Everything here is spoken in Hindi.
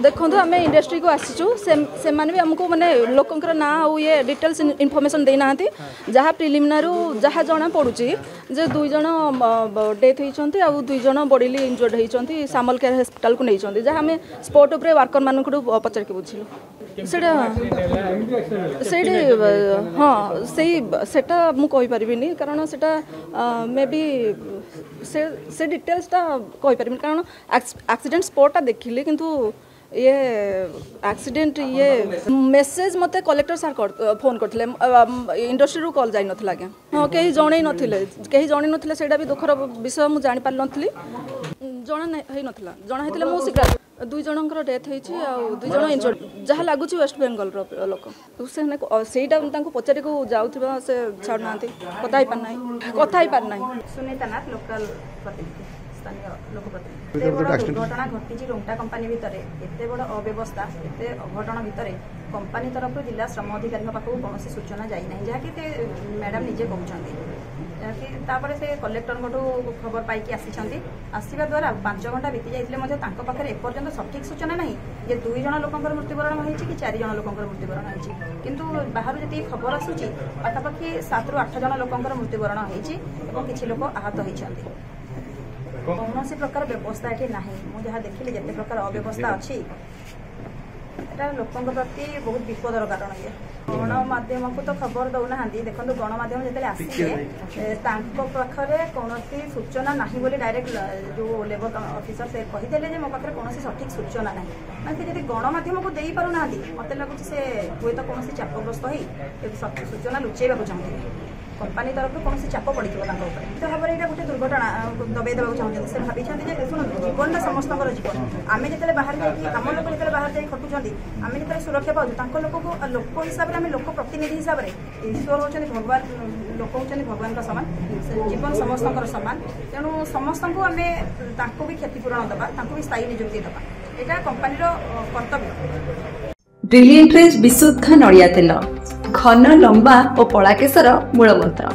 देखो आम इंडस्ट्री को आसीचु से माने भी हमको माने लोकंकर ना आउ ये डिटेल्स इनफॉरमेशन देना जहाँ प्रिलिमिनारू जहाँ जना पड़ुची जे 2 जन डेथ होती आ 2 जन बॉडीली इंजर्ड होती सामल केयर हॉस्पिटल को नहीं जहाँ आम स्पॉट उपरे वर्कर मानक पचार के बुझिलु हाँ सेटा मु कहि परिबिनी कारण सेटा मे बी से डिटेल्सटा कहि परिबिनी कारण एक्सीडेंट स्पॉटटा देखिले किंतु ये एक्सीडेंट ये मेसेज मते कलेक्टर सर फोन करथिले इंडस्ट्री रु कॉल जाई नथिला के हां केही जणै नथिले सेटा भी दुखर विषय मु जानि पाल नथली जणा हेई नथिला जणा हेतिले मु शीघ्र 2 जनकर डेथ होइछि आ 2 जन इंजर्ड जहाँ लगुच वेस्ट बेंगल लोक सेटा पचारे को जाऊा से छाड़ ना कथा ही पार ना सुनीता नाथ लोकल प्रतिनिधि स्थानीय लोकप्रतिनिधि दुर्घटना घटी रोंगटा कंपानी भितर एत बड़ अव्यवस्था एत अघटन भितर कंपानी तरफ जिला श्रम अधिकारी पाखक कौन सूचना जाना जहाँकि मैडम निजे कहते तापर से कलेक्टर खबर पाई आसवा द्वारा 5 घंटा बीती जाते पाखे एपर्यंत सठिक सूचना ना जे 2 जन लोक मृत्युवरण होती कि 4 जन लोक मृत्युवरण होती किंतु बाहर जी खबर आसूची पाखापाखि 7 ରୁ 8 जन लोक मृत्युवरण होती किसी लोक आहत होती कौन प्रकार व्यवस्था ये ना मुझे देखिली जिते प्रकार अव्यवस्था अच्छी एटा लोकों प्रति बहुत विपदर कारण ये गणमाध्यम को तो खबर दौना देखो गणमाध्यम जो आसिले पाखे कौन सूचना ना बोली डायरेक्ट जो लेबर ऑफिसर से कहीदे मो पाखे कौन सठिक सूचना ना मानते जब गणमाध्यम को दे पार ना मत लगुच से हुए तो कौन चापग्रस्त हो सूचना लुचेबा चाहते कंपानी तरफ कौन चाप पड़ो तो भाव में गोटे दुर्घटना दबाई देवा चाहते से भाई शुणु जीवन समस्त जीवन आम जो बाहर आम लोग जो बाहर जा खटुंट आम जो सुरक्षा पाऊँ लोक हिसाब से लोक प्रतिनिधि हिसाब से ईश्वर होती भगवान लोक होती भगवान सामान जीवन समस्त सामान तेणु समस्त को आम भी क्षतिपूरण दबा भी स्थायी नियुक्ति दबा यहाँ कंपानी कर्तव्य। ब्रिलिएंट विशुद्ध नड़िया तेल घन लंबा और पड़ा केशर मूलमंत्र।